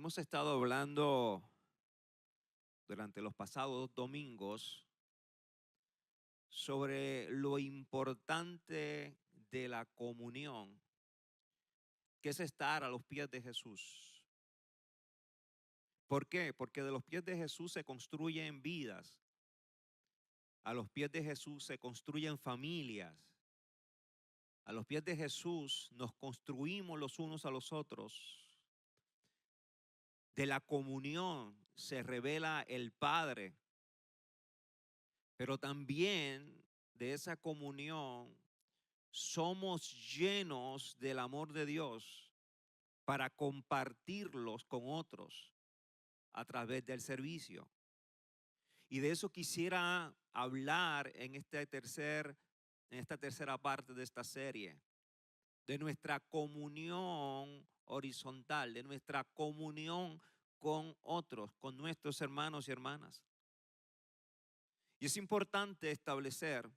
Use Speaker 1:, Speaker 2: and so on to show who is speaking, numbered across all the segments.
Speaker 1: Hemos estado hablando durante los pasados domingos sobre lo importante de la comunión, que es estar a los pies de Jesús. ¿Por qué? Porque de los pies de Jesús se construyen vidas, a los pies de Jesús se construyen familias, a los pies de Jesús nos construimos los unos a los otros. De la comunión se revela el Padre, pero también de esa comunión somos llenos del amor de Dios para compartirlos con otros a través del servicio. Y de eso quisiera hablar en esta tercera parte de esta serie, de nuestra comunión horizontal, de nuestra comunión con otros, con nuestros hermanos y hermanas. Y es importante establecer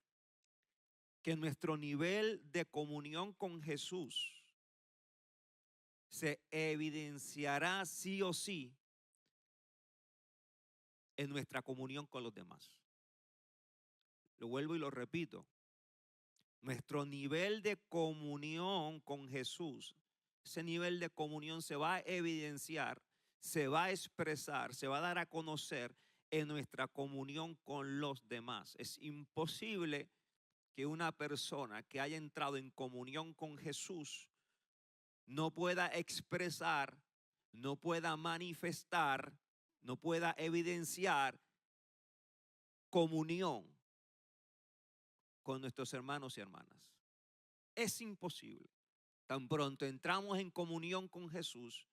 Speaker 1: que nuestro nivel de comunión con Jesús se evidenciará sí o sí en nuestra comunión con los demás. Lo vuelvo y lo repito. Nuestro nivel de comunión con Jesús, ese nivel de comunión se va a evidenciar, se va a expresar, se va a dar a conocer en nuestra comunión con los demás. Es imposible que una persona que haya entrado en comunión con Jesús no pueda expresar, no pueda manifestar, no pueda evidenciar comunión con nuestros hermanos y hermanas. Es imposible. Tan pronto entramos en comunión con Jesús,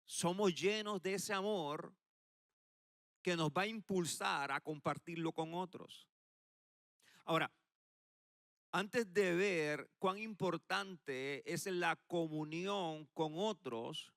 Speaker 1: somos llenos de ese amor que nos va a impulsar a compartirlo con otros. Ahora, antes de ver cuán importante es la comunión con otros,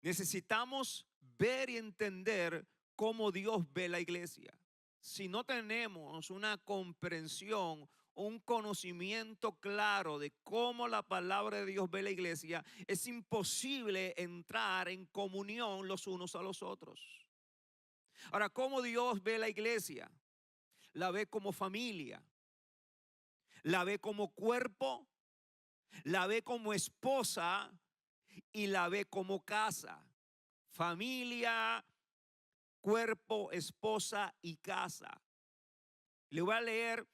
Speaker 1: necesitamos ver y entender cómo Dios ve la iglesia. Si no tenemos una comprensión, un conocimiento claro de cómo la palabra de Dios ve la iglesia, es imposible entrar en comunión los unos a los otros. Ahora, ¿cómo Dios ve la iglesia? La ve como familia, la ve como cuerpo, la ve como esposa y la ve como casa. Familia, cuerpo, esposa y casa. Le voy a leer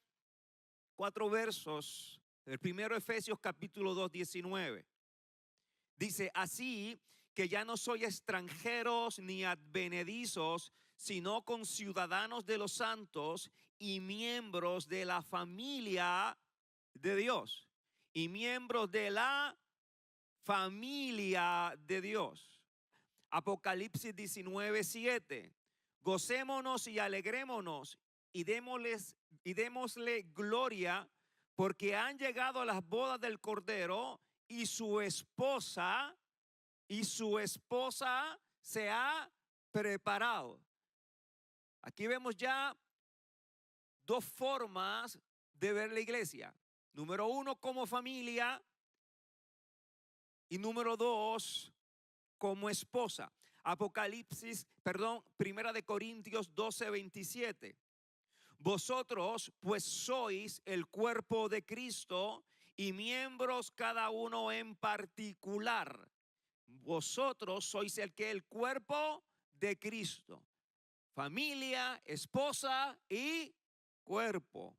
Speaker 1: 4 versos. El primero, Efesios capítulo 2, 19. Dice, así que ya no soy extranjeros ni advenedizos, sino conciudadanos de los santos y miembros de la familia de Dios. Y miembros de la familia de Dios. Apocalipsis 19, 7. Gocémonos y alegrémonos y démosle gloria, porque han llegado las bodas del Cordero y su esposa se ha preparado. Aquí vemos ya 2 formas de ver la iglesia. Número 1, como familia, y número 2, como esposa. Primera de Corintios 12, 27. Vosotros pues sois el cuerpo de Cristo y miembros cada uno en particular. Vosotros sois el cuerpo de Cristo. Familia, esposa y cuerpo.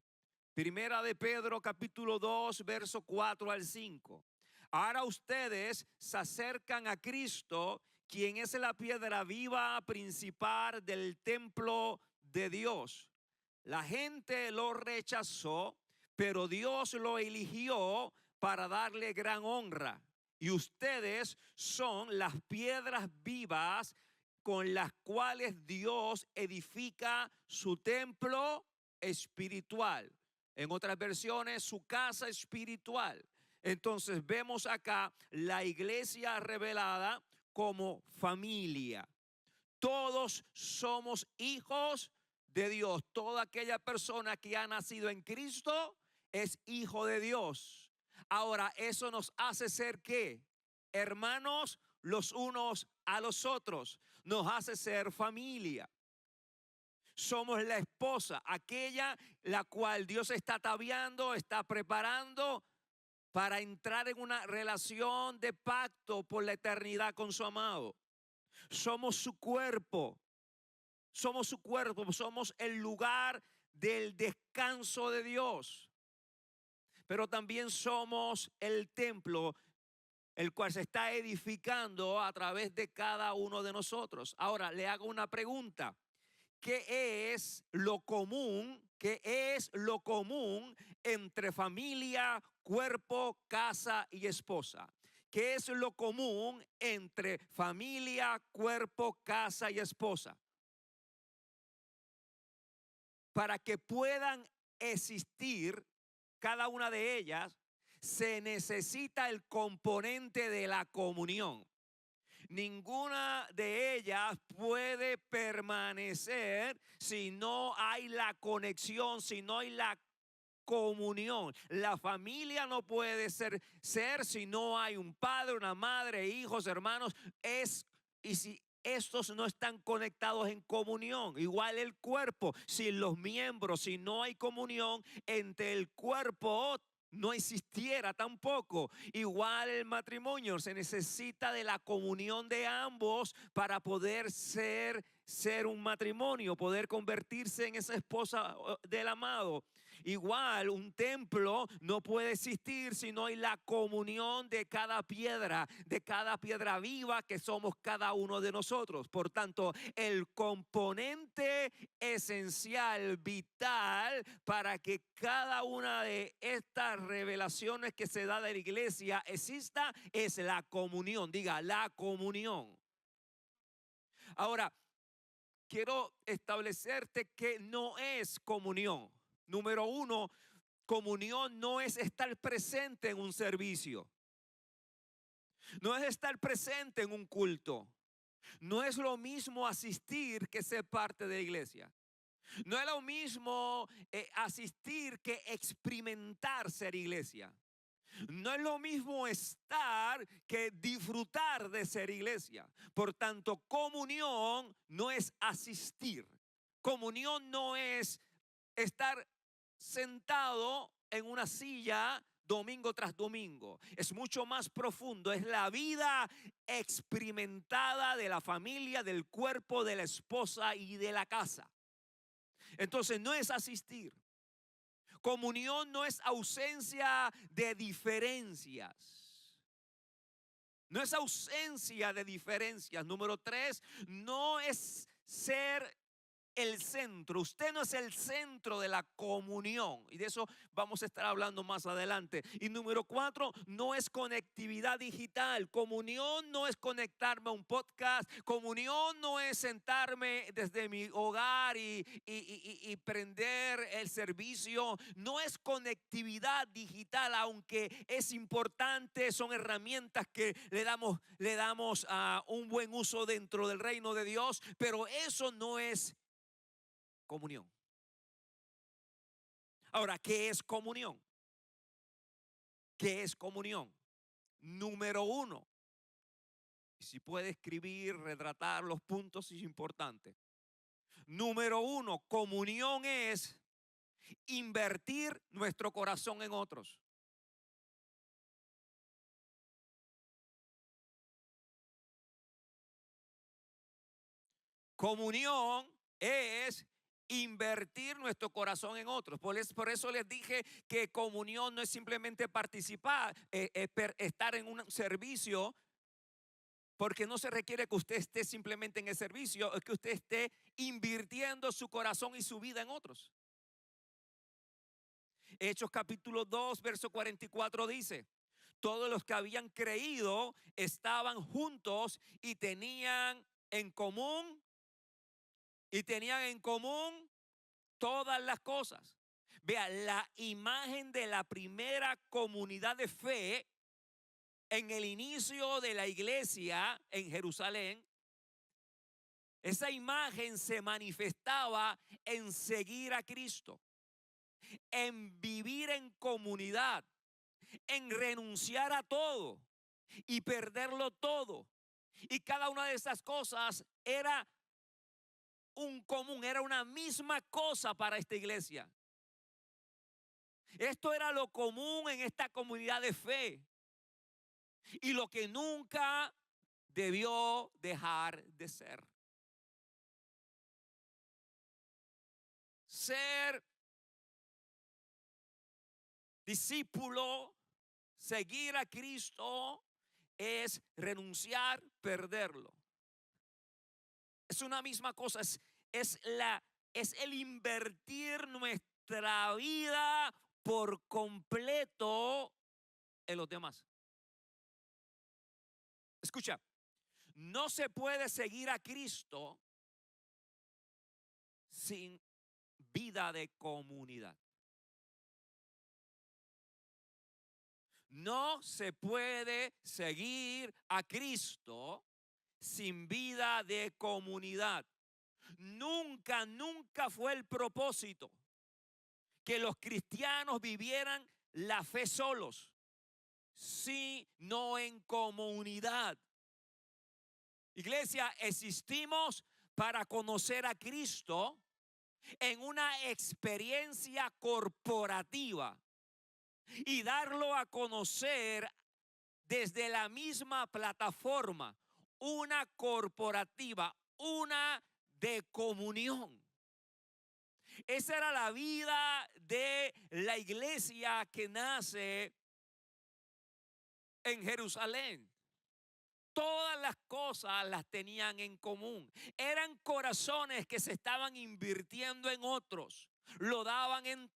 Speaker 1: Primera de Pedro capítulo 2, verso 4 al 5. Ahora ustedes se acercan a Cristo, quien es la piedra viva principal del templo de Dios. La gente lo rechazó, pero Dios lo eligió para darle gran honra. Y ustedes son las piedras vivas con las cuales Dios edifica su templo espiritual. En otras versiones, su casa espiritual. Entonces vemos acá la iglesia revelada como familia. Todos somos hijos de Dios. Toda aquella persona que ha nacido en Cristo es hijo de Dios. Ahora, eso nos hace ser ¿qué? Hermanos los unos a los otros, nos hace ser familia. Somos la esposa, aquella la cual Dios está ataviando, está preparando para entrar en una relación de pacto por la eternidad con su amado. Somos su cuerpo, somos el lugar del descanso de Dios. Pero también somos el templo, el cual se está edificando a través de cada uno de nosotros. Ahora, le hago una pregunta. ¿Qué es lo común? ¿Qué es lo común entre familia, cuerpo, casa y esposa? ¿Qué es lo común entre familia, cuerpo, casa y esposa? Para que puedan existir cada una de ellas, se necesita el componente de la comunión. Ninguna de ellas puede permanecer si no hay la conexión, si no hay la comunión. La familia no puede ser si no hay un padre, una madre, hijos, hermanos. Y si estos no están conectados en comunión, igual el cuerpo, sin los miembros, si no hay comunión entre el cuerpo, no existiera tampoco. Igual el matrimonio, se necesita de la comunión de ambos para poder ser un matrimonio, poder convertirse en esa esposa del amado. Igual un templo no puede existir si no hay la comunión de cada piedra viva que somos cada uno de nosotros. Por tanto, el componente esencial, vital, para que cada una de estas revelaciones que se da de la iglesia exista, es la comunión. Diga, la comunión. Ahora, quiero establecerte que no es comunión. Número uno, comunión no es estar presente en un servicio. No es estar presente en un culto. No es lo mismo asistir que ser parte de la iglesia. No es lo mismo asistir que experimentar ser iglesia. No es lo mismo estar que disfrutar de ser iglesia. Por tanto, comunión no es asistir. Comunión no es estar sentado en una silla domingo tras domingo. Es mucho más profundo. Es la vida experimentada de la familia, del cuerpo, de la esposa y de la casa. Entonces no es asistir. Comunión no es ausencia de diferencias. No es ausencia de diferencias. Número 3, no es ser el centro. Usted no es el centro de la comunión, y de eso vamos a estar hablando más adelante. Y número 4, no es conectividad digital. Comunión no es conectarme a un podcast. Comunión no es sentarme desde mi hogar y prender el servicio. No es conectividad digital, aunque es importante. Son herramientas que le damos a un buen uso dentro del reino de Dios, pero eso no es comunión. Ahora, ¿qué es comunión? ¿Qué es comunión? Número 1, si puede escribir, retratar los puntos, es importante. Número 1, comunión es invertir nuestro corazón en otros. Comunión es invertir nuestro corazón en otros. Por eso les dije que comunión no es simplemente participar, estar en un servicio, porque no se requiere que usted esté simplemente en el servicio, es que usted esté invirtiendo su corazón y su vida en otros. Hechos capítulo 2, verso 44 dice: todos los que habían creído estaban juntos y tenían en común todas las cosas. Vea, la imagen de la primera comunidad de fe en el inicio de la iglesia en Jerusalén, esa imagen se manifestaba en seguir a Cristo, en vivir en comunidad, en renunciar a todo y perderlo todo Y cada una de esas cosas era un común, era una misma cosa para esta iglesia. Esto era lo común en esta comunidad de fe y lo que nunca debió dejar de ser. Ser discípulo, seguir a Cristo, es renunciar, perderlo. Es una misma cosa, es el invertir nuestra vida por completo en los demás. Escucha, no se puede seguir a Cristo sin vida de comunidad. No se puede seguir a Cristo sin vida de comunidad. Nunca fue el propósito que los cristianos vivieran la fe solos, sino en comunidad. Iglesia, existimos para conocer a Cristo en una experiencia corporativa y darlo a conocer desde la misma plataforma, una corporativa, una de comunión. Esa era la vida de la iglesia que nace en Jerusalén. Todas las cosas las tenían en común. Eran corazones que se estaban invirtiendo en otros. Lo daban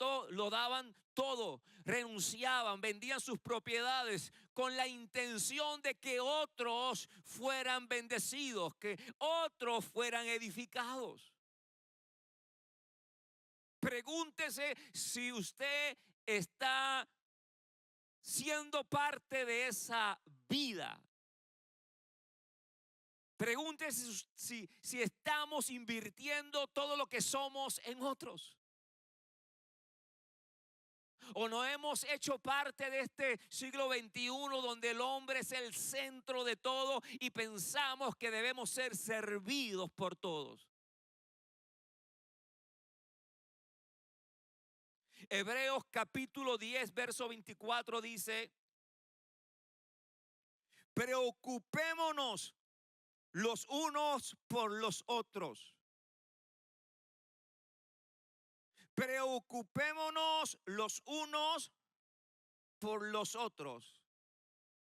Speaker 1: todo, renunciaban, vendían sus propiedades con la intención de que otros fueran bendecidos, que otros fueran edificados. Pregúntese si usted está siendo parte de esa vida. Pregúntese si estamos invirtiendo todo lo que somos en otros. O no hemos hecho parte de este siglo XXI donde el hombre es el centro de todo y pensamos que debemos ser servidos por todos. Hebreos capítulo 10, verso 24 dice: preocupémonos los unos por los otros. Preocupémonos los unos por los otros.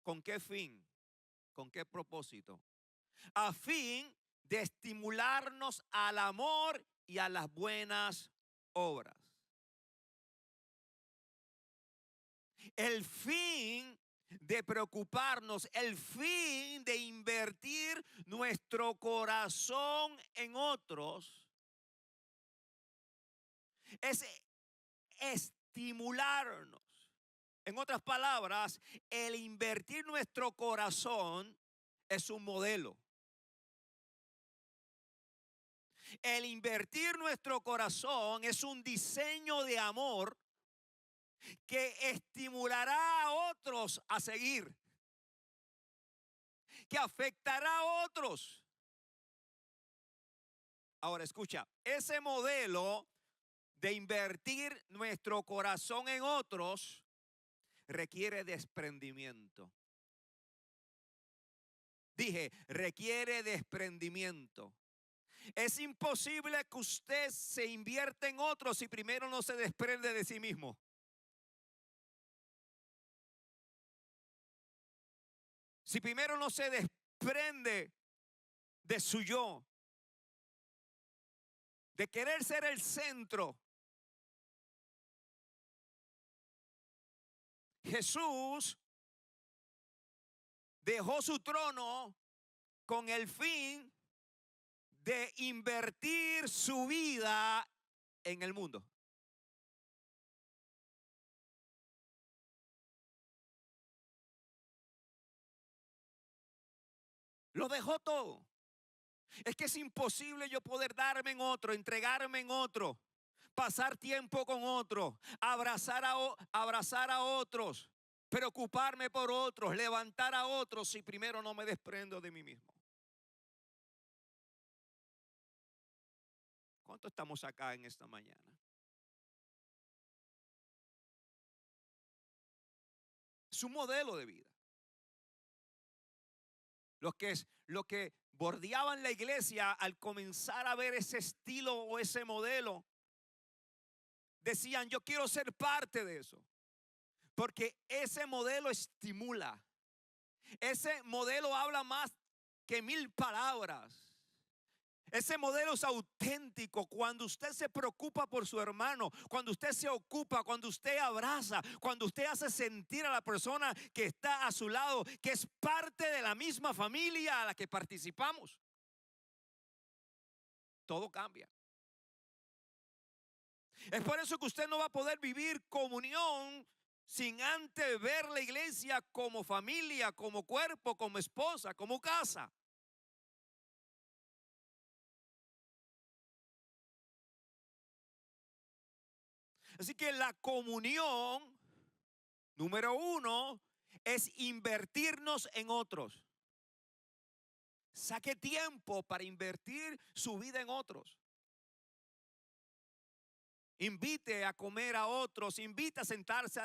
Speaker 1: ¿Con qué fin? ¿Con qué propósito? A fin de estimularnos al amor y a las buenas obras. El fin de preocuparnos, el fin de invertir nuestro corazón en otros es estimularnos. En otras palabras, el invertir nuestro corazón es un modelo. El invertir nuestro corazón es un diseño de amor que estimulará a otros a seguir, que afectará a otros. Ahora escucha, ese modelo de invertir nuestro corazón en otros requiere desprendimiento. Dije, requiere desprendimiento. Es imposible que usted se invierta en otros si primero no se desprende de sí mismo. Si primero no se desprende de su yo, de querer ser el centro. Jesús dejó su trono con el fin de invertir su vida en el mundo. Lo dejó todo. Es que es imposible yo poder darme en otro, entregarme en otro, pasar tiempo con otro, abrazar a otros, preocuparme por otros, levantar a otros si primero no me desprendo de mí mismo. ¿Cuánto estamos acá en esta mañana? Es un modelo de vida. Los que bordeaban la iglesia al comenzar a ver ese estilo o ese modelo, decían, yo quiero ser parte de eso. Porque ese modelo estimula. Ese modelo habla más que 1000 palabras. Ese modelo es auténtico. Cuando usted se preocupa por su hermano, cuando usted se ocupa, cuando usted abraza, cuando usted hace sentir a la persona que está a su lado, que es parte de la misma familia a la que participamos, todo cambia. Es por eso que usted no va a poder vivir comunión sin antes ver la iglesia como familia, como cuerpo, como esposa, como casa. Así que la comunión, número 1, es invertirnos en otros. Saque tiempo para invertir su vida en otros. Invite a comer a otros, invite a sentarse a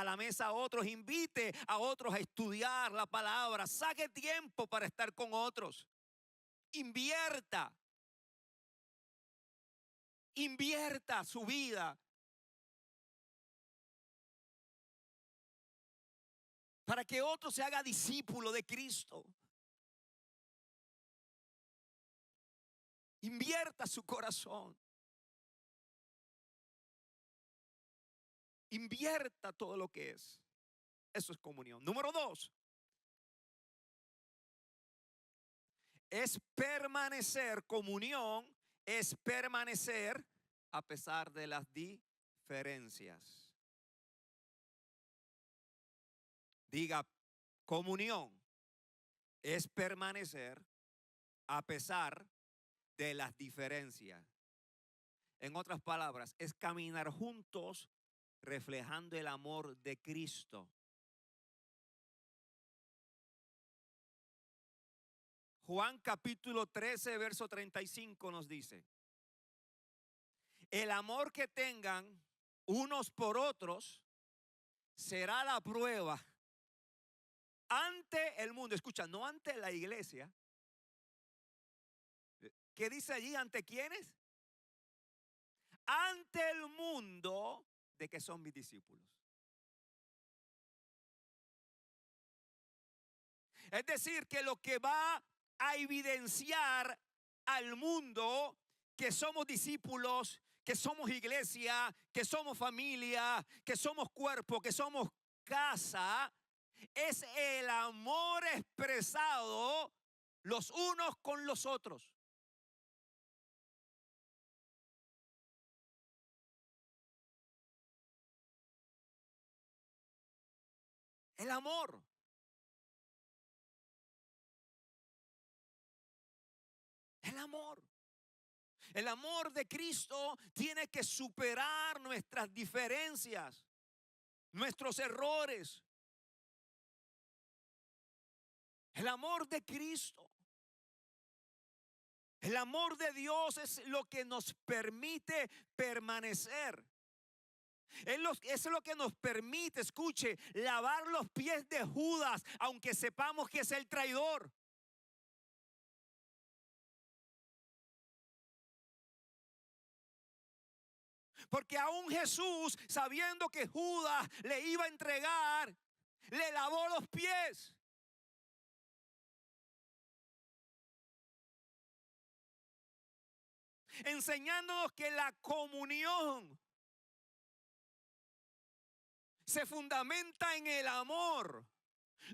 Speaker 1: la mesa a otros, invite a otros a estudiar la palabra. Saque tiempo para estar con otros. Invierta su vida para que otro se haga discípulo de Cristo. Invierta su corazón. Invierta todo lo que es. Eso es comunión. Número 2. Es permanecer. Comunión es permanecer a pesar de las diferencias. Diga, comunión es permanecer a pesar de las diferencias. En otras palabras, es caminar juntos reflejando el amor de Cristo. Juan capítulo 13, verso 35 nos dice, el amor que tengan unos por otros será la prueba ante el mundo. Escucha, no ante la iglesia. ¿Qué dice allí? ¿Ante quiénes? Ante el mundo de que son mis discípulos. Es decir, que lo que va a evidenciar al mundo que somos discípulos, que somos iglesia, que somos familia, que somos cuerpo, que somos casa, es el amor expresado los unos con los otros. El amor. El amor. El amor de Cristo tiene que superar nuestras diferencias, nuestros errores. El amor de Cristo. El amor de Dios es lo que nos permite permanecer. Es lo que nos permite, escuche, lavar los pies de Judas, aunque sepamos que es el traidor. Porque aún Jesús, sabiendo que Judas le iba a entregar, le lavó los pies. Enseñándonos que la comunión se fundamenta en el amor,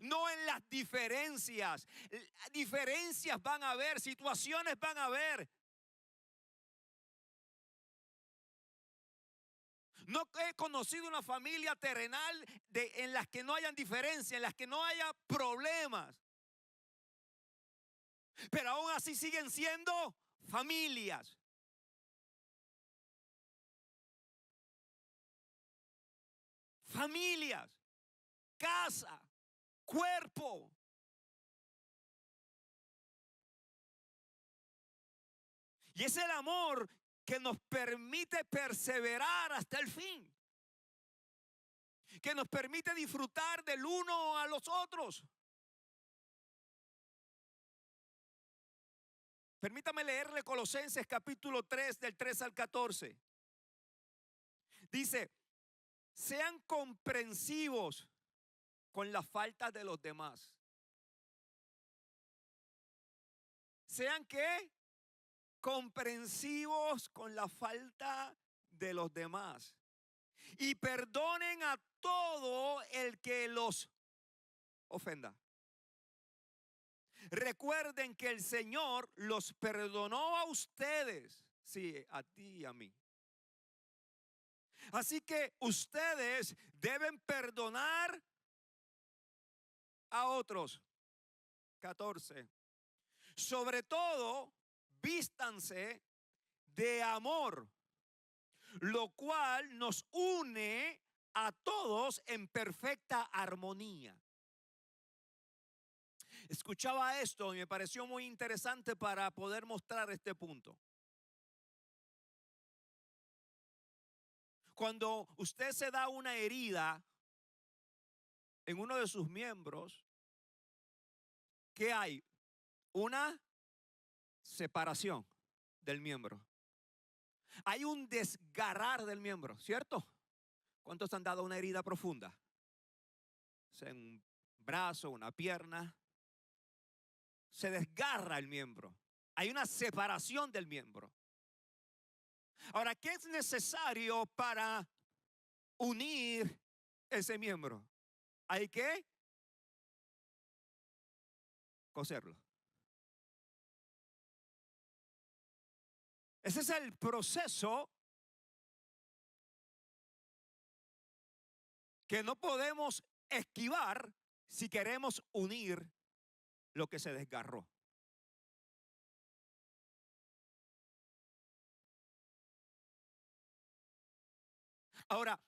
Speaker 1: no en las diferencias. Diferencias van a haber, situaciones van a haber. No he conocido una familia terrenal en las que no hayan diferencias, en las que no haya problemas. Pero aún así siguen siendo familias. Familias. casa, cuerpo. Y es el amor que nos permite perseverar hasta el fin, que nos permite disfrutar del uno a los otros. Permítame leerle Colosenses capítulo 3 del 3 al 14. Dice, sean comprensivos con las faltas de los demás. ¿Sean qué? Comprensivos con la falta de los demás. Y perdonen a todo el que los ofenda. Recuerden que el Señor los perdonó a ustedes, sí, a ti y a mí. Así que ustedes deben perdonar a otros. 14. Sobre todo, vístanse de amor, lo cual nos une a todos en perfecta armonía. Escuchaba esto y me pareció muy interesante para poder mostrar este punto. Cuando usted se da una herida en uno de sus miembros, ¿qué hay? Una separación del miembro. Hay un desgarrar del miembro, ¿cierto? ¿Cuántos han dado una herida profunda? O sea, en un brazo, una pierna. Se desgarra el miembro. Hay una separación del miembro. Ahora, ¿qué es necesario para unir ese miembro? Hay que coserlo. Ese es el proceso que no podemos esquivar si queremos unir lo que se desgarró. Ahora,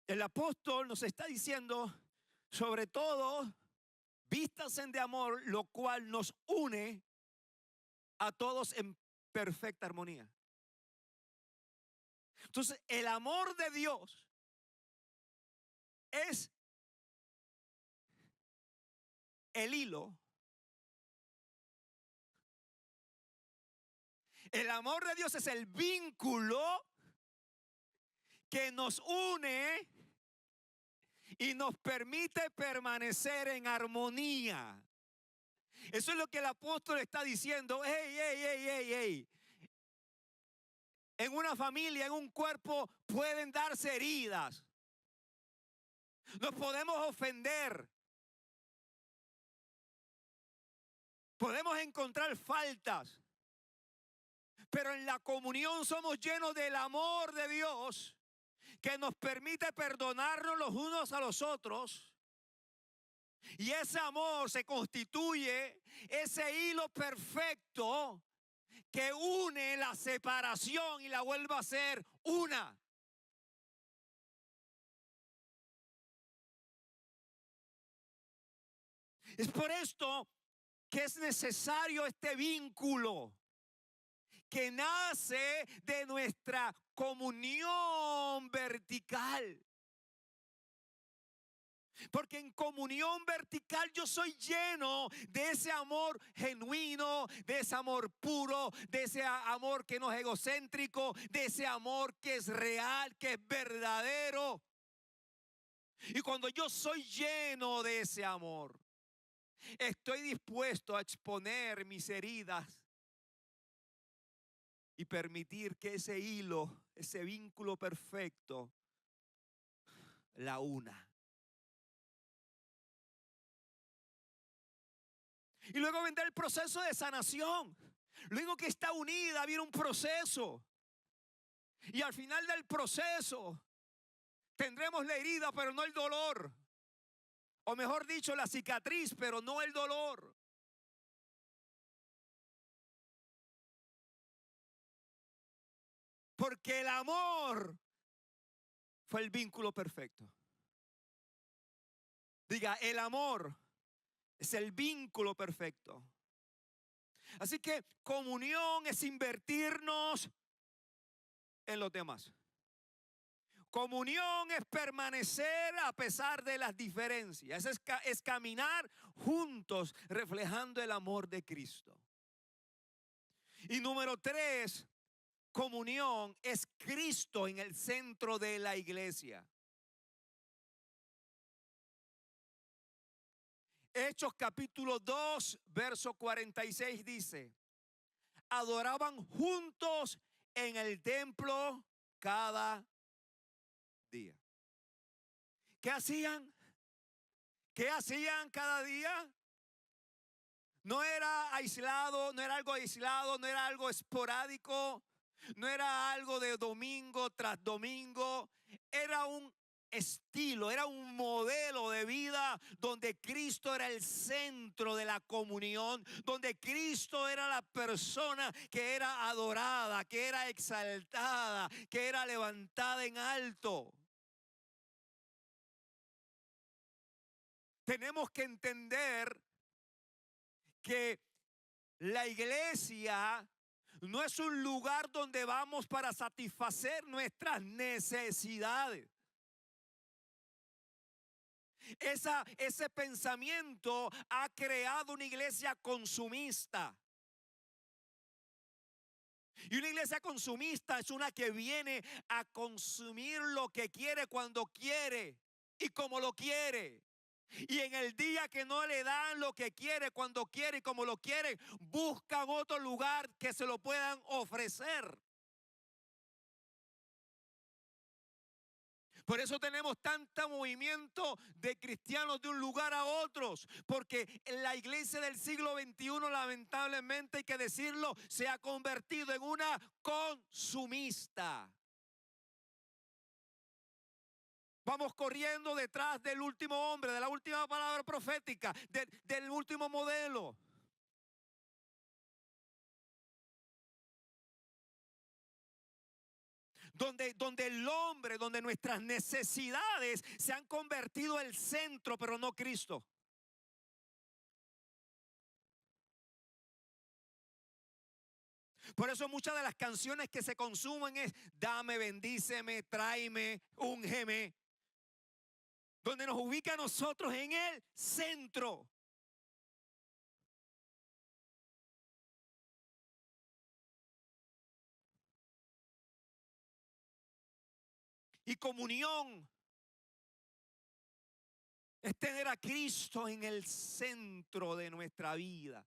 Speaker 1: el apóstol nos está diciendo, sobre todo, vístanse de amor, lo cual nos une a todos en perfecta armonía. Entonces, el amor de Dios es el hilo. El amor de Dios es el vínculo que nos une y nos permite permanecer en armonía. Eso es lo que el apóstol está diciendo. Hey. En una familia, en un cuerpo, pueden darse heridas. Nos podemos ofender. Podemos encontrar faltas. Pero en la comunión somos llenos del amor de Dios, que nos permite perdonarnos los unos a los otros. Y ese amor se constituye ese hilo perfecto que une la separación y la vuelve a ser una. Es por esto que es necesario este vínculo que nace de nuestra comunión vertical. Porque en comunión vertical yo soy lleno de ese amor genuino, de ese amor puro, de ese amor que no es egocéntrico, de ese amor que es real, que es verdadero. Y cuando yo soy lleno de ese amor, estoy dispuesto a exponer mis heridas y permitir que ese hilo, ese vínculo perfecto, la una. Y luego vendrá el proceso de sanación. Luego que está unida, viene un proceso. Y al final del proceso tendremos la herida, pero no el dolor. O mejor dicho, la cicatriz, pero no el dolor. Porque el amor fue el vínculo perfecto. Diga, el amor es el vínculo perfecto. Así que comunión es invertirnos en los demás. Comunión es permanecer a pesar de las diferencias. Es caminar juntos reflejando el amor de Cristo. Y número 3, comunión es Cristo en el centro de la iglesia. Hechos capítulo 2, verso 46 dice: adoraban juntos en el templo cada día. ¿Qué hacían? ¿Qué hacían cada día? No era aislado, no era algo aislado, no era algo esporádico, no era algo de domingo tras domingo, era un estilo, era un modelo de vida donde Cristo era el centro de la comunión, donde Cristo era la persona que era adorada, que era exaltada, que era levantada en alto. Tenemos que entender que la iglesia no es un lugar donde vamos para satisfacer nuestras necesidades. Ese pensamiento ha creado una iglesia consumista. Y una iglesia consumista es una que viene a consumir lo que quiere cuando quiere y como lo quiere. Y en el día que no le dan lo que quiere, cuando quiere y como lo quiere, buscan otro lugar que se lo puedan ofrecer. Por eso tenemos tanto movimiento de cristianos de un lugar a otros, porque la iglesia del siglo XXI, lamentablemente hay que decirlo, se ha convertido en una consumista. Vamos corriendo detrás del último hombre, de la última palabra profética, del último modelo. Donde el hombre, donde nuestras necesidades se han convertido en el centro, pero no Cristo. Por eso muchas de las canciones que se consumen es dame, bendíceme, tráeme, úngeme. Donde nos ubica a nosotros en el centro. Y comunión es tener a Cristo en el centro de nuestra vida.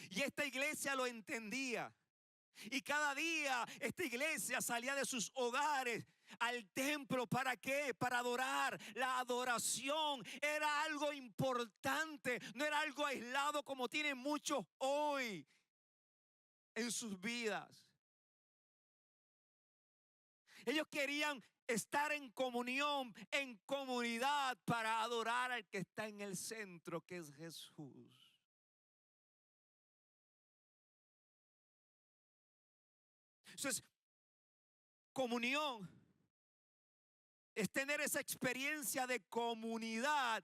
Speaker 1: Y esta iglesia lo entendía. Y cada día esta iglesia salía de sus hogares al templo. ¿Para qué? Para adorar. La adoración era algo importante, no era algo aislado como tienen muchos hoy en sus vidas. Ellos querían estar en comunión, en comunidad, para adorar al que está en el centro, que es Jesús. Entonces, comunión es tener esa experiencia de comunidad,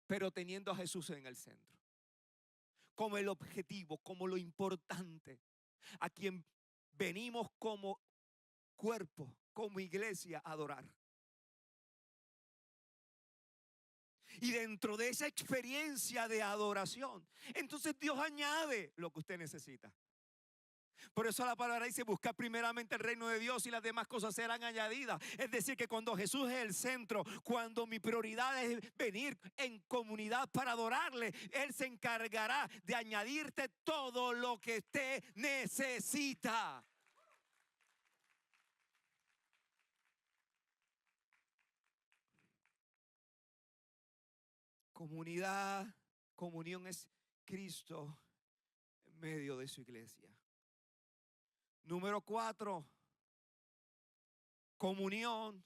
Speaker 1: pero teniendo a Jesús en el centro, como el objetivo, como lo importante, a quien venimos como cuerpo, como iglesia, a adorar. Y dentro de esa experiencia de adoración, entonces Dios añade lo que usted necesita. Por eso la palabra dice: buscar primeramente el reino de Dios y las demás cosas serán añadidas. Es decir, que cuando Jesús es el centro, cuando mi prioridad es venir en comunidad para adorarle, Él se encargará de añadirte todo lo que usted necesita. Comunidad, comunión es Cristo en medio de su iglesia. Número 4, comunión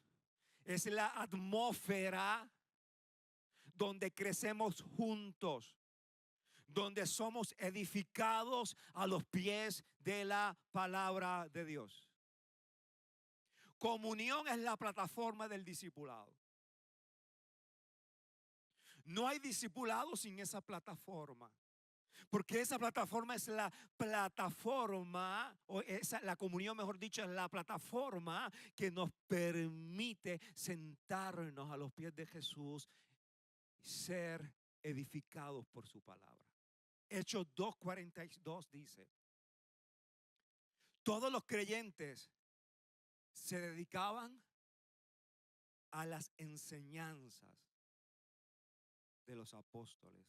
Speaker 1: es la atmósfera donde crecemos juntos, donde somos edificados a los pies de la palabra de Dios. Comunión es la plataforma del discipulado.
Speaker 2: No hay discipulado sin esa plataforma. Porque esa plataforma es la plataforma, o la comunión, mejor dicho, es la plataforma que nos permite sentarnos a los pies de Jesús y ser edificados por su palabra. Hechos 2:42 dice: todos los creyentes se dedicaban a las enseñanzas de los apóstoles,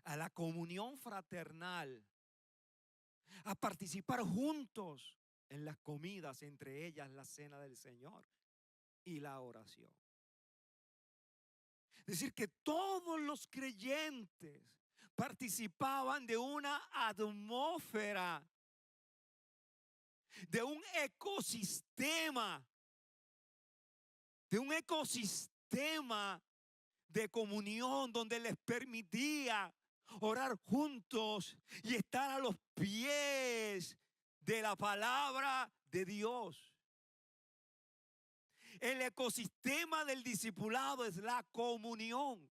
Speaker 2: a la comunión fraternal, a participar juntos en las comidas, entre ellas la cena del Señor y la oración. Es decir, que todos los creyentes participaban de una atmósfera, de un ecosistema, de comunión donde les permitía orar juntos y estar a los pies de la palabra de Dios. El ecosistema del discipulado es la comunión.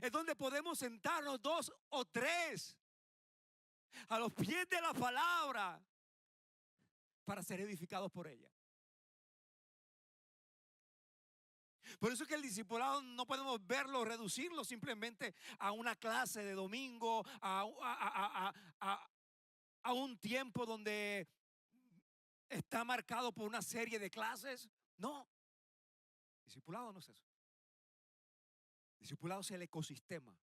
Speaker 2: Es donde podemos sentarnos 2 o 3 a los pies de la palabra para ser edificados por ella. Por eso es que el discipulado no podemos verlo, reducirlo simplemente a una clase de domingo, a un tiempo donde está marcado por una serie de clases. No, discipulado no es eso. Discipulado es el ecosistema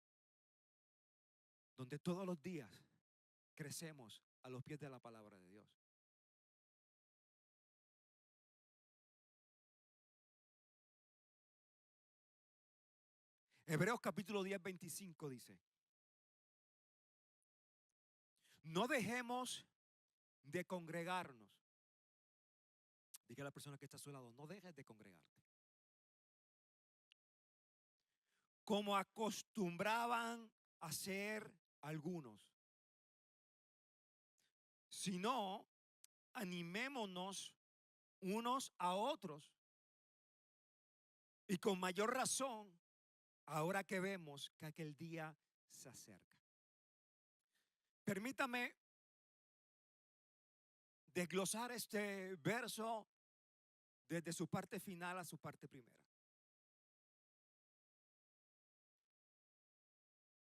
Speaker 2: donde todos los días crecemos a los pies de la palabra de Dios. Hebreos capítulo 10, 25 dice: no dejemos de congregarnos. Diga a la persona que está a su lado: no dejes de congregarte, como acostumbraban a hacer algunos, sino animémonos unos a otros, y con mayor razón ahora que vemos que aquel día se acerca. Permítame desglosar este verso desde su parte final a su parte primera.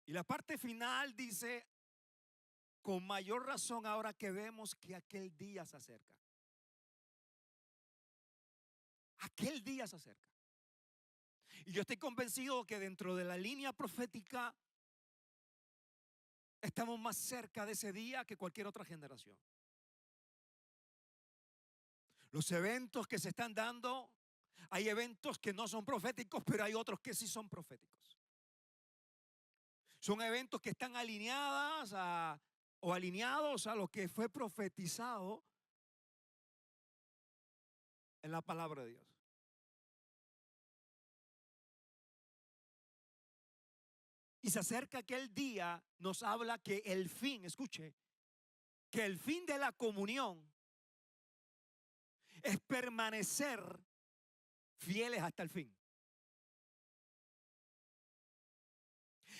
Speaker 2: Y la parte final dice: con mayor razón ahora que vemos que aquel día se acerca. Aquel día se acerca. Y yo estoy convencido que dentro de la línea profética estamos más cerca de ese día que cualquier otra generación. Los eventos que se están dando, hay eventos que no son proféticos, pero hay otros que sí son proféticos. Son eventos que están alineados a lo que fue profetizado en la palabra de Dios. Y se acerca aquel día, nos habla que el fin, escuche, que el fin de la comunión es permanecer fieles hasta el fin.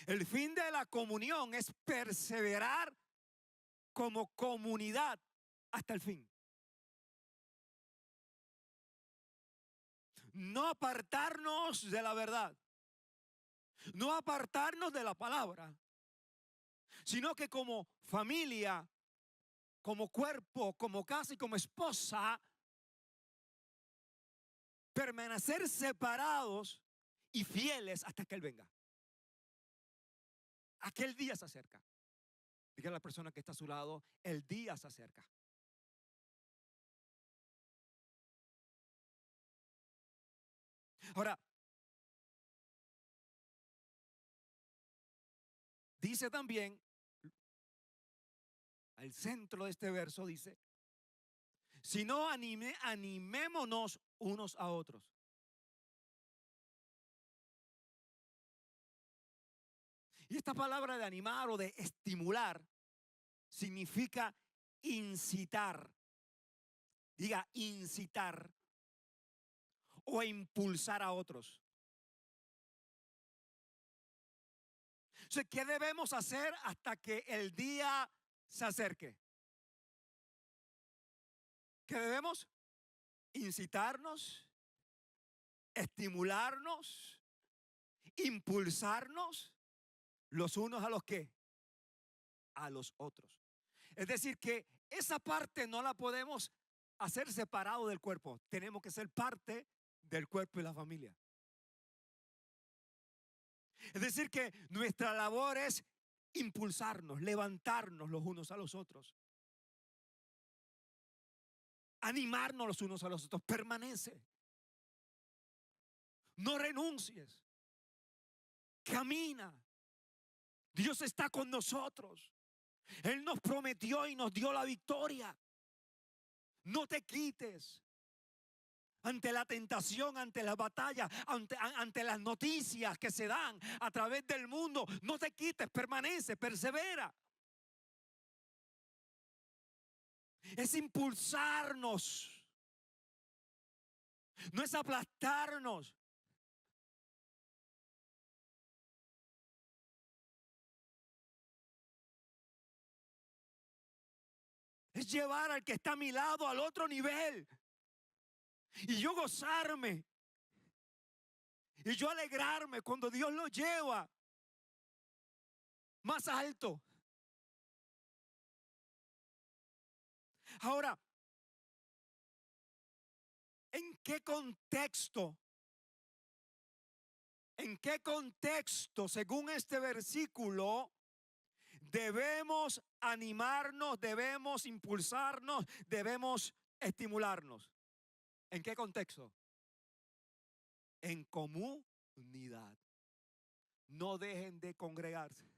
Speaker 2: El fin de la comunión es perseverar como comunidad hasta el fin. No apartarnos de la verdad, no apartarnos de la palabra, sino que como familia, como cuerpo, como casa y como esposa, permanecer separados y fieles hasta que Él venga. Aquel día se acerca. Diga a la persona que está a su lado: el día se acerca. Ahora, dice también, al centro de este verso dice: si no, animémonos unos a otros. Y esta palabra de animar o de estimular significa incitar. Diga, incitar o impulsar a otros. Entonces, ¿qué debemos hacer hasta que el día se acerque? ¿Qué debemos? Incitarnos, estimularnos, impulsarnos los unos a los que, a los otros. Es decir, que esa parte no la podemos hacer separado del cuerpo. Tenemos que ser parte del cuerpo y la familia. Es decir, que nuestra labor es impulsarnos, levantarnos los unos a los otros, animarnos los unos a los otros. Permanece, no renuncies, camina. Dios está con nosotros. Él nos prometió y nos dio la victoria. No te quites ante la tentación, ante la batalla, ante las noticias que se dan a través del mundo. No te quites, permanece, persevera. Es impulsarnos, no es aplastarnos. Es llevar al que está a mi lado al otro nivel. Y yo gozarme. Y yo alegrarme cuando Dios lo lleva más alto. Ahora, ¿en qué contexto? ¿En qué contexto, según este versículo, debemos animarnos, debemos impulsarnos, debemos estimularnos? ¿En qué contexto? En comunidad. No dejen de congregarse.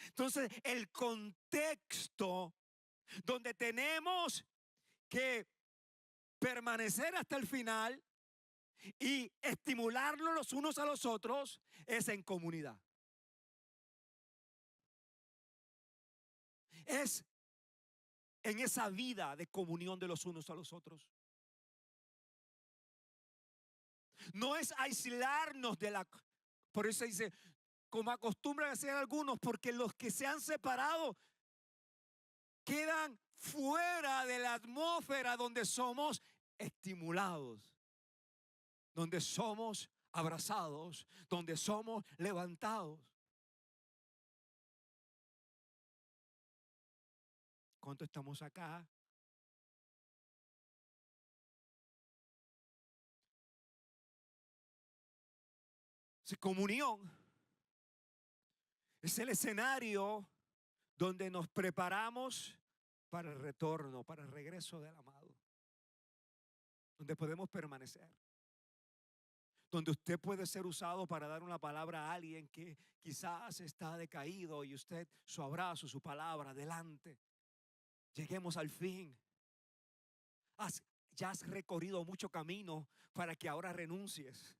Speaker 2: Entonces, el contexto donde tenemos que permanecer hasta el final y estimularnos los unos a los otros es en comunidad. Es en esa vida de comunión de los unos a los otros. No es aislarnos de la... Por eso dice, como acostumbran a hacer algunos, porque los que se han separado quedan fuera de la atmósfera donde somos estimulados, donde somos abrazados, donde somos levantados. ¿Cuánto estamos acá? Comunión es el escenario donde nos preparamos para el retorno, para el regreso del amado, donde podemos permanecer, donde usted puede ser usado para dar una palabra a alguien que quizás está decaído y usted su abrazo, su palabra, adelante. Lleguemos al fin. Ya has recorrido mucho camino para que ahora renuncies.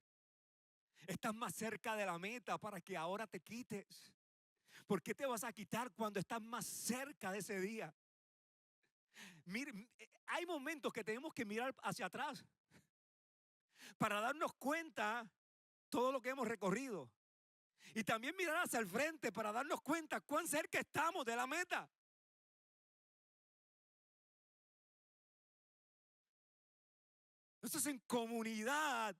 Speaker 2: Estás más cerca de la meta para que ahora te quites. ¿Por qué te vas a quitar cuando estás más cerca de ese día? Mire, hay momentos que tenemos que mirar hacia atrás para darnos cuenta todo lo que hemos recorrido. Y también mirar hacia el frente para darnos cuenta cuán cerca estamos de la meta. Esto es en comunidad.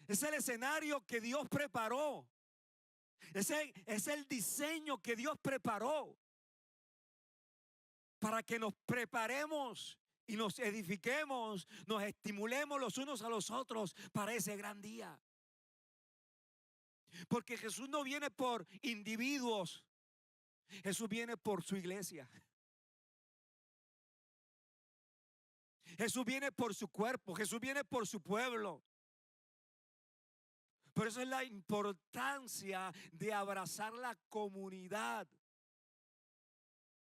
Speaker 2: Es el escenario que Dios preparó. Es el diseño que Dios preparó para que nos preparemos y nos edifiquemos, nos estimulemos los unos a los otros para ese gran día. Porque Jesús no viene por individuos, Jesús viene por su iglesia. Jesús viene por su cuerpo, Jesús viene por su pueblo. Por eso es la importancia de abrazar la comunidad,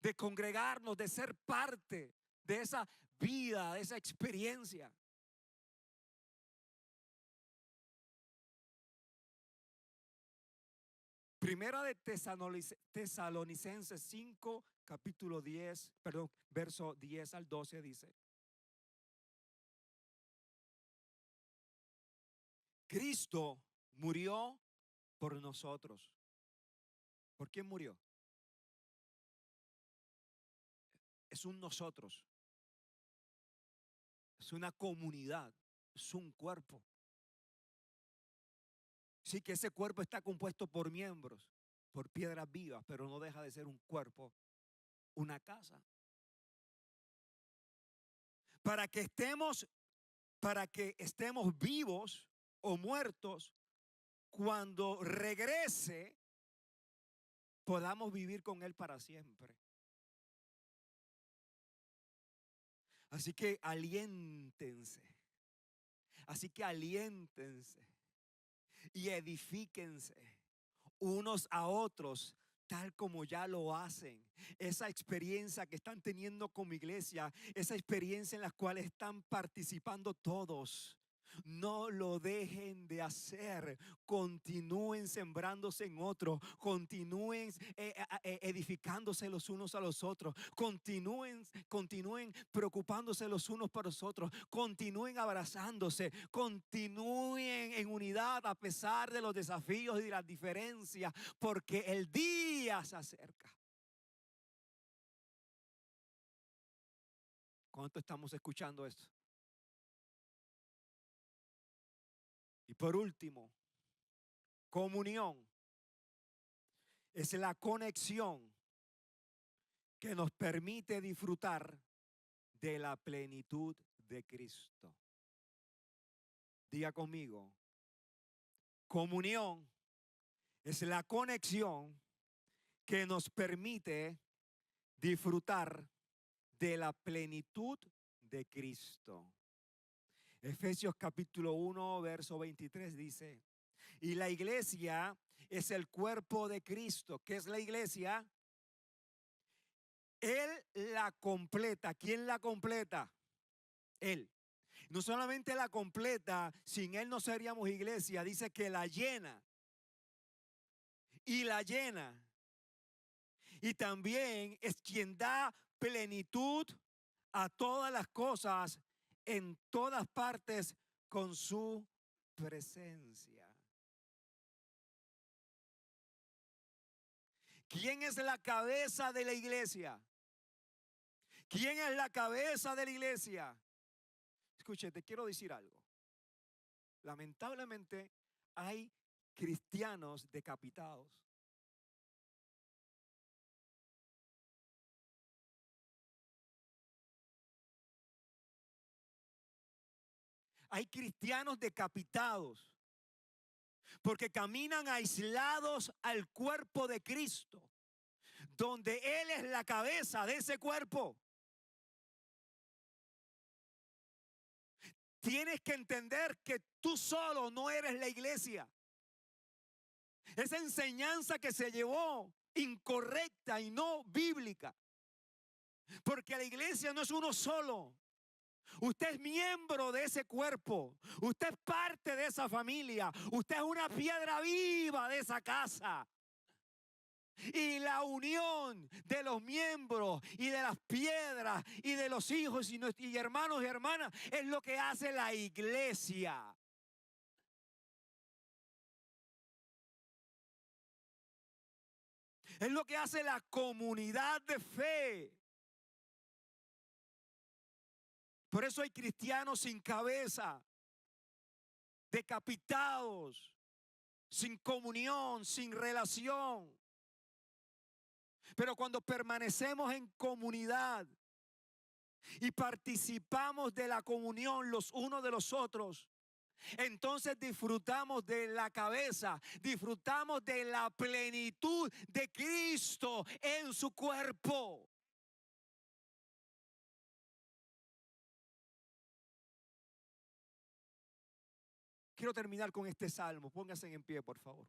Speaker 2: de congregarnos, de ser parte de esa vida, de esa experiencia. Primera de Tesalonicenses 5, capítulo 10, perdón, verso 10 al 12 dice: Cristo murió por nosotros. ¿Por quién murió? Es un nosotros. Es una comunidad. Es un cuerpo. Sí que ese cuerpo está compuesto por miembros, por piedras vivas, pero no deja de ser un cuerpo, una casa. Para que estemos vivos o muertos, cuando regrese, podamos vivir con Él para siempre. Así que aliéntense. Así que aliéntense y edifíquense unos a otros, tal como ya lo hacen. Esa experiencia que están teniendo como iglesia, esa experiencia en la cual están participando todos, no lo dejen de hacer. Continúen sembrándose en otros. Continúen edificándose los unos a los otros. Continúen preocupándose los unos para los otros. Continúen abrazándose. Continúen en unidad a pesar de los desafíos y de las diferencias, porque el día se acerca. ¿Cuánto estamos escuchando esto? Y por último, comunión es la conexión que nos permite disfrutar de la plenitud de Cristo. Diga conmigo, comunión es la conexión que nos permite disfrutar de la plenitud de Cristo. Efesios capítulo 1, verso 23 dice, y la iglesia es el cuerpo de Cristo. ¿Qué es la iglesia? Él la completa. ¿Quién la completa? Él. No solamente la completa, sin Él no seríamos iglesia, dice que la llena. Y la llena. Y también es quien da plenitud a todas las cosas en todas partes con su presencia. ¿Quién es la cabeza de la iglesia? ¿Quién es la cabeza de la iglesia? Escuche, te quiero decir algo. Lamentablemente hay cristianos decapitados. Hay cristianos decapitados porque caminan aislados al cuerpo de Cristo, donde Él es la cabeza de ese cuerpo. Tienes que entender que tú solo no eres la iglesia. Esa enseñanza que se llevó incorrecta y no bíblica. Porque la iglesia no es uno solo. Usted es miembro de ese cuerpo. Usted es parte de esa familia. Usted es una piedra viva de esa casa. Y la unión de los miembros y de las piedras y de los hijos y hermanos y hermanas es lo que hace la iglesia. Es lo que hace la comunidad de fe. Por eso hay cristianos sin cabeza, decapitados, sin comunión, sin relación. Pero cuando permanecemos en comunidad y participamos de la comunión los unos de los otros, entonces disfrutamos de la cabeza, disfrutamos de la plenitud de Cristo en su cuerpo. Quiero terminar con este salmo. Pónganse en pie, por favor.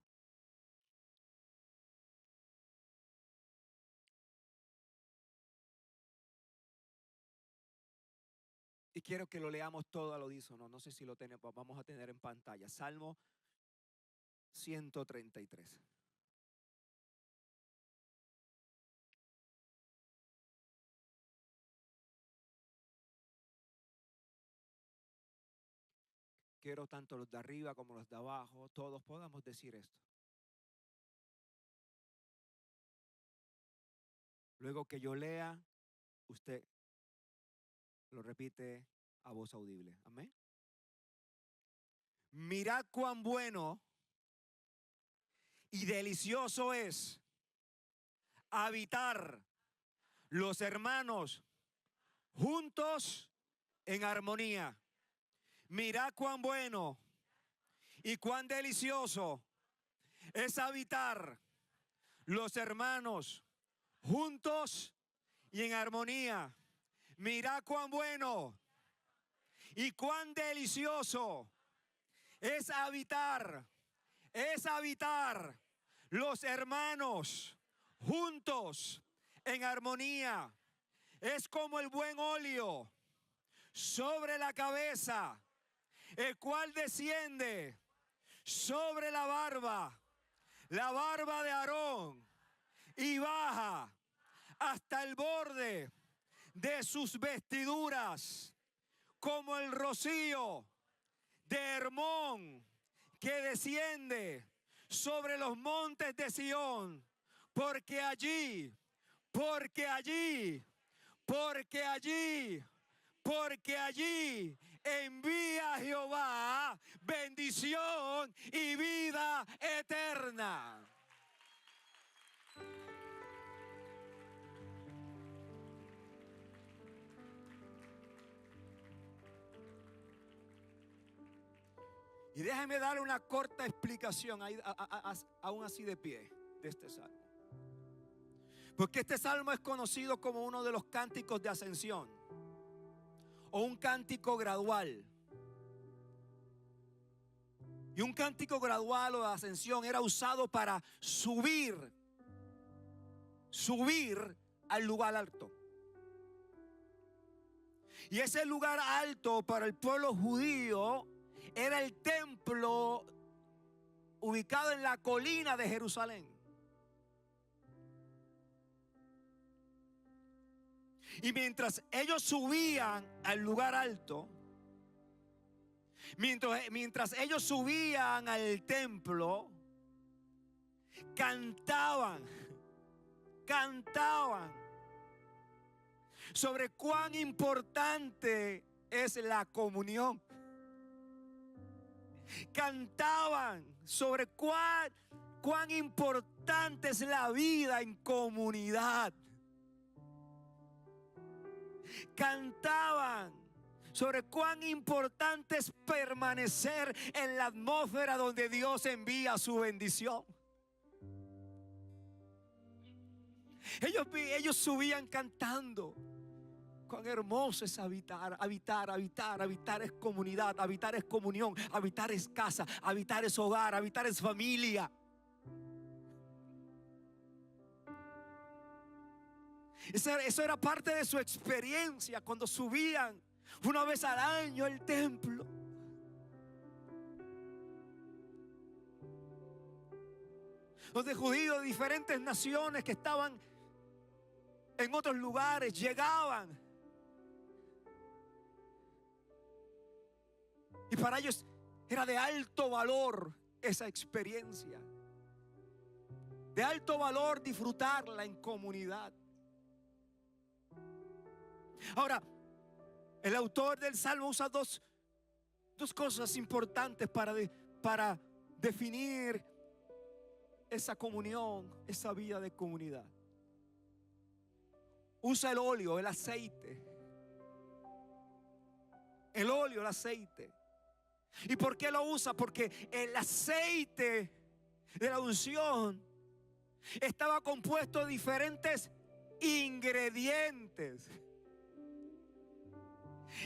Speaker 2: Y quiero que lo leamos todo al unísono. No sé si lo tenemos, vamos a tener en pantalla. Salmo 133. Quiero tanto los de arriba como los de abajo, todos podamos decir esto. Luego que yo lea, usted lo repite a voz audible. Amén. Mirad cuán bueno y delicioso es habitar los hermanos juntos en armonía. Mirad cuán bueno y cuán delicioso es habitar los hermanos juntos y en armonía. Mirad cuán bueno y cuán delicioso es habitar los hermanos juntos en armonía. Es como el buen óleo sobre la cabeza, el cual desciende sobre la barba de Aarón, y baja hasta el borde de sus vestiduras, como el rocío de Hermón que desciende sobre los montes de Sión, porque allí envía Jehová bendición y vida eterna. Y déjeme darle una corta explicación, aún así de pie, de este salmo. Porque este salmo es conocido como uno de los cánticos de ascensión, o un cántico gradual. Y un cántico gradual o de ascensión era usado para subir al lugar alto. Y ese lugar alto para el pueblo judío era el templo ubicado en la colina de Jerusalén. Y mientras ellos subían al lugar alto, mientras ellos subían al templo, cantaban sobre cuán importante es la comunión. Cantaban sobre cuán importante es la vida en comunidad. Cantaban sobre cuán importante es permanecer en la atmósfera donde Dios envía su bendición. Ellos subían cantando. Cuán hermoso es habitar es comunidad, habitar es comunión, habitar es casa, habitar es hogar, habitar es familia. Eso era parte de su experiencia cuando subían una vez al año al templo. Los de judíos de diferentes naciones que estaban en otros lugares llegaban. Y para ellos era de alto valor esa experiencia. De alto valor disfrutarla en comunidad. Ahora, el autor del Salmo usa dos cosas importantes para definir esa comunión, esa vida de comunidad. Usa el óleo, el aceite. El óleo, el aceite. ¿Y por qué lo usa? Porque el aceite de la unción estaba compuesto de diferentes ingredientes.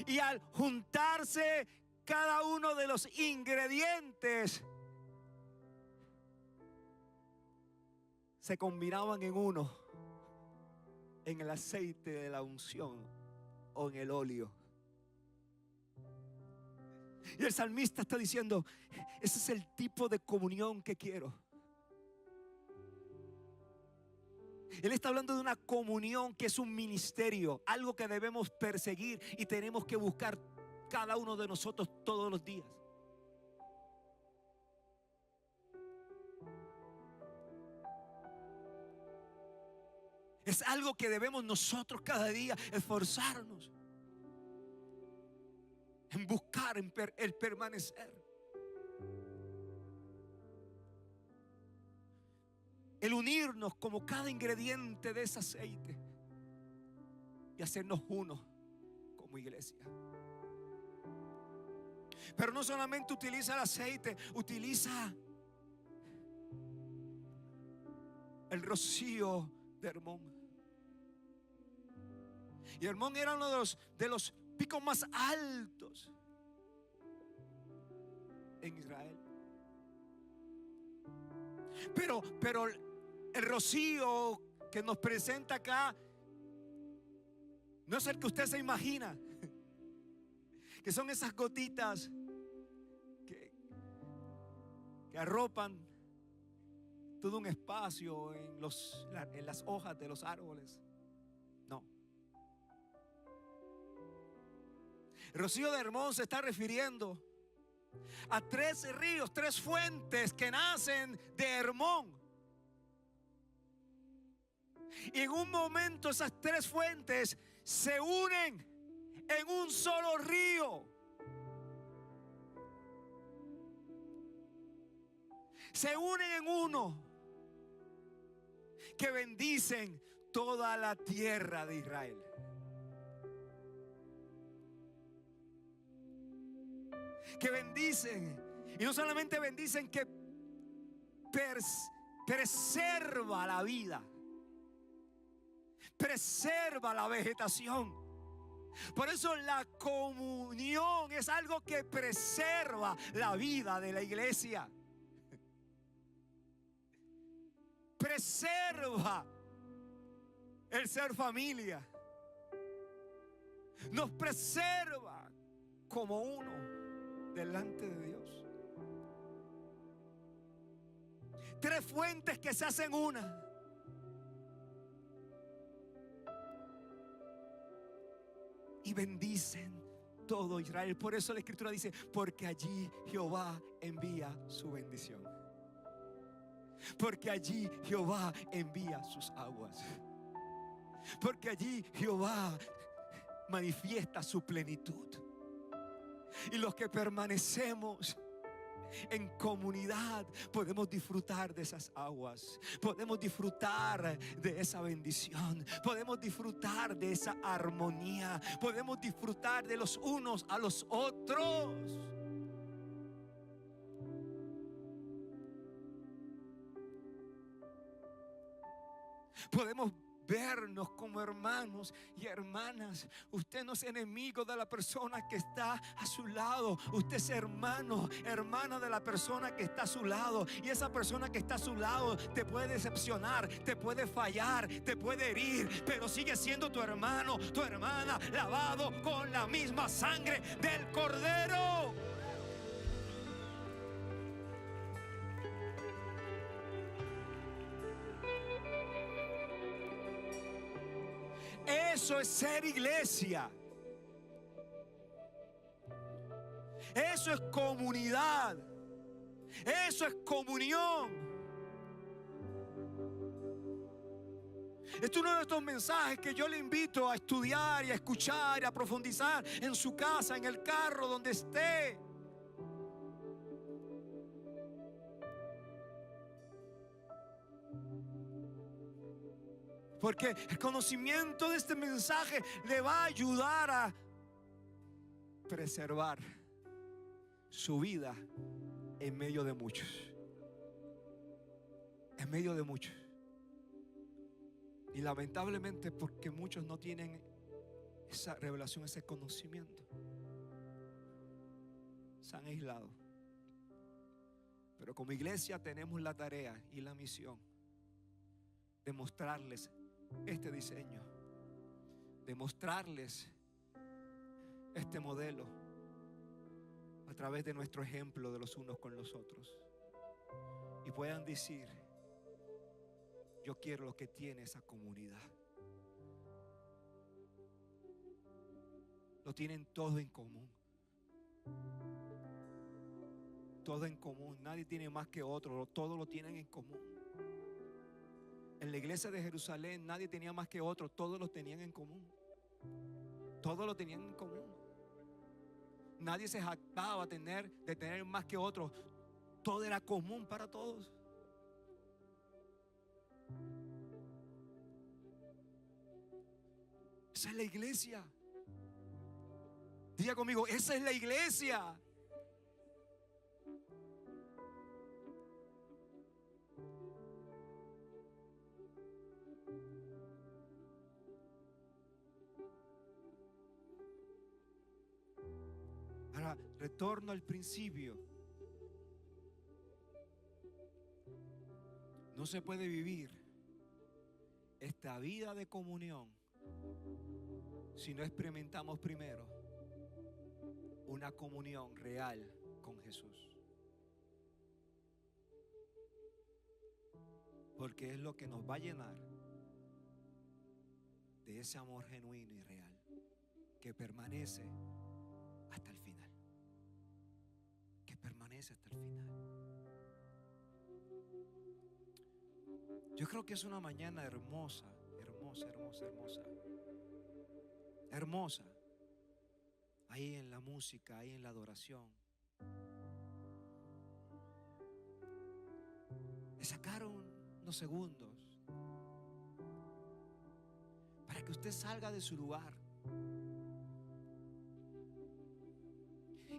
Speaker 2: Y al juntarse cada uno de los ingredientes, se combinaban en uno, en el aceite de la unción o en el óleo. Y el salmista está diciendo, ese es el tipo de comunión que quiero. Él está hablando de una comunión que es un ministerio, algo que debemos perseguir y tenemos que buscar cada uno de nosotros todos los días. Es algo que debemos nosotros cada día esforzarnos en buscar, el permanecer. El unirnos como cada ingrediente de ese aceite y hacernos uno como iglesia. Pero no solamente utiliza el aceite, utiliza el rocío de Hermón. Y Hermón era uno de los picos más altos en Israel. Pero el rocío que nos presenta acá no es el que usted se imagina, que son esas gotitas que arropan todo un espacio en las hojas de los árboles. No. El rocío de Hermón se está refiriendo a 3 ríos, 3 fuentes que nacen de Hermón. Y en un momento esas 3 fuentes se unen en un solo río. Se unen en uno que bendicen toda la tierra de Israel. Que bendicen, y no solamente bendicen, que preserva la vida, preserva la vegetación. Por eso la comunión es algo que preserva la vida de la iglesia. Preserva el ser familia. Nos preserva como uno delante de Dios. 3 fuentes que se hacen una. Y bendicen todo Israel. Por eso la Escritura dice: porque allí Jehová envía su bendición. Porque allí Jehová envía sus aguas. Porque allí Jehová manifiesta su plenitud. Y los que permanecemos en comunidad podemos disfrutar de esas aguas, podemos disfrutar de esa bendición, podemos disfrutar de esa armonía, podemos disfrutar de los unos a los otros. Podemos vernos como hermanos y hermanas. Usted no es enemigo de la persona que está a su lado. Usted es hermano, hermana de la persona que está a su lado. Y esa persona que está a su lado te puede decepcionar, te puede fallar, te puede herir, pero sigue siendo tu hermano, tu hermana, lavado con la misma sangre del Cordero. Eso es ser iglesia. Eso es comunidad. Eso es comunión. Este es uno de estos mensajes que yo le invito a estudiar y a escuchar y a profundizar en su casa, en el carro, donde esté. Porque el conocimiento de este mensaje le va a ayudar a preservar su vida en medio de muchos. En medio de muchos. Y lamentablemente, porque muchos no tienen esa revelación, ese conocimiento, se han aislado. Pero como iglesia tenemos la tarea y la misión de mostrarles este diseño, de mostrarles este modelo a través de nuestro ejemplo de los unos con los otros, y puedan decir: yo quiero lo que tiene esa comunidad. Lo tienen todo en común. Todo en común. Nadie tiene más que otro. Todo lo tienen en común. En la iglesia de Jerusalén nadie tenía más que otro, todos lo tenían en común. Todos lo tenían en común. Nadie se jactaba de tener más que otro. Todo era común para todos. Esa es la iglesia. Diga conmigo, esa es la iglesia. Ahora, retorno al principio. No se puede vivir esta vida de comunión si no experimentamos primero una comunión real con Jesús. Porque es lo que nos va a llenar de ese amor genuino y real que permanece hasta el final. Que permanece hasta el final. Yo creo que es una mañana hermosa, hermosa, hermosa, hermosa. Hermosa. Ahí en la música, ahí en la adoración. Le sacaron unos segundos para que usted salga de su lugar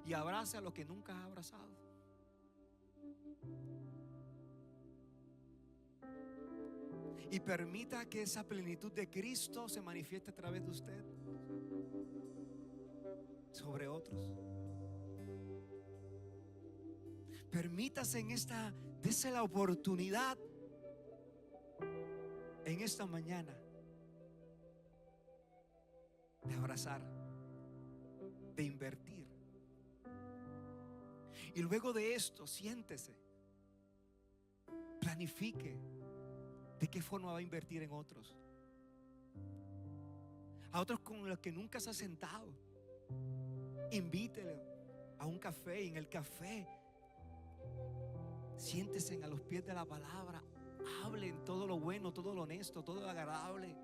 Speaker 2: y abrace a lo que nunca ha abrazado. Y permita que esa plenitud de Cristo se manifieste a través de usted sobre otros. Permítase dese la oportunidad en esta mañana de abrazar, de invertir. Y luego de esto, siéntese, planifique de qué forma va a invertir en otros. A otros con los que nunca se ha sentado, invítelo a un café. Y en el café, siéntese a los pies de la palabra. Hablen todo lo bueno, todo lo honesto, todo lo agradable.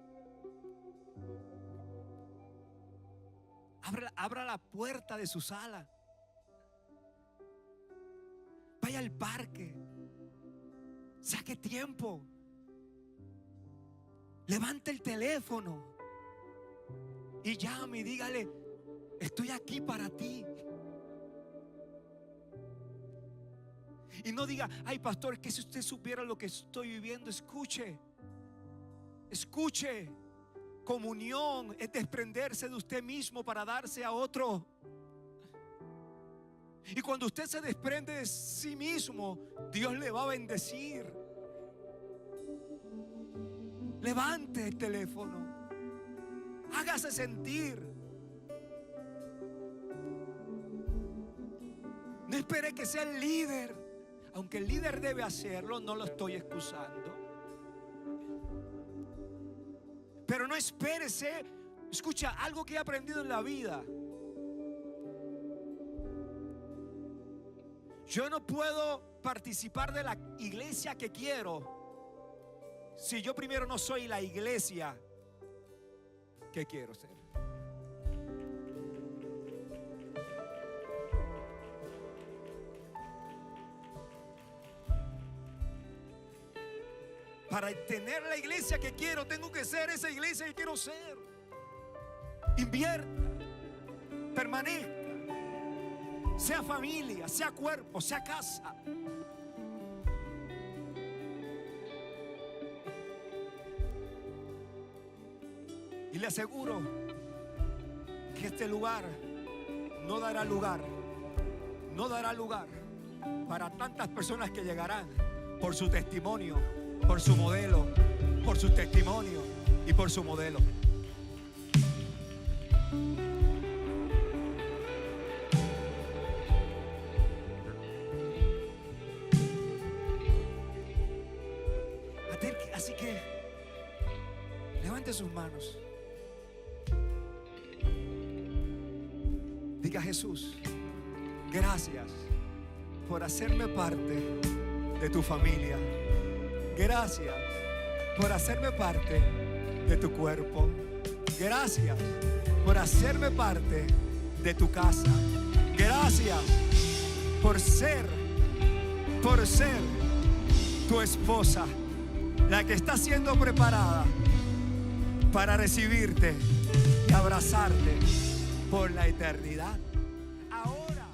Speaker 2: Abra la puerta de su sala. Vaya al parque. Saque tiempo. Levante el teléfono y llame y dígale: estoy aquí para ti. Y no diga: ay, pastor, que si usted supiera lo que estoy viviendo. Escuche. Comunión es desprenderse de usted mismo para darse a otro. Y cuando usted se desprende de sí mismo, Dios le va a bendecir. Levante el teléfono. Hágase sentir. No espere que sea el líder. Aunque el líder debe hacerlo, no lo estoy excusando. Pero no espérese. Escucha, algo que he aprendido en la vida. Yo no puedo participar de la iglesia que quiero si yo primero no soy la iglesia que quiero ser. Para tener la iglesia que quiero, tengo que ser esa iglesia que quiero ser. Invierta, permanezca, sea familia, sea cuerpo, sea casa. Y le aseguro que este lugar no dará lugar para tantas personas que llegarán por su testimonio, por su modelo, por su testimonio y por su modelo. Así que levante sus manos. Diga: Jesús, gracias por hacerme parte de tu familia. Gracias por hacerme parte de tu cuerpo. Gracias por hacerme parte de tu casa. Gracias por ser tu esposa, la que está siendo preparada para recibirte y abrazarte por la eternidad. Ahora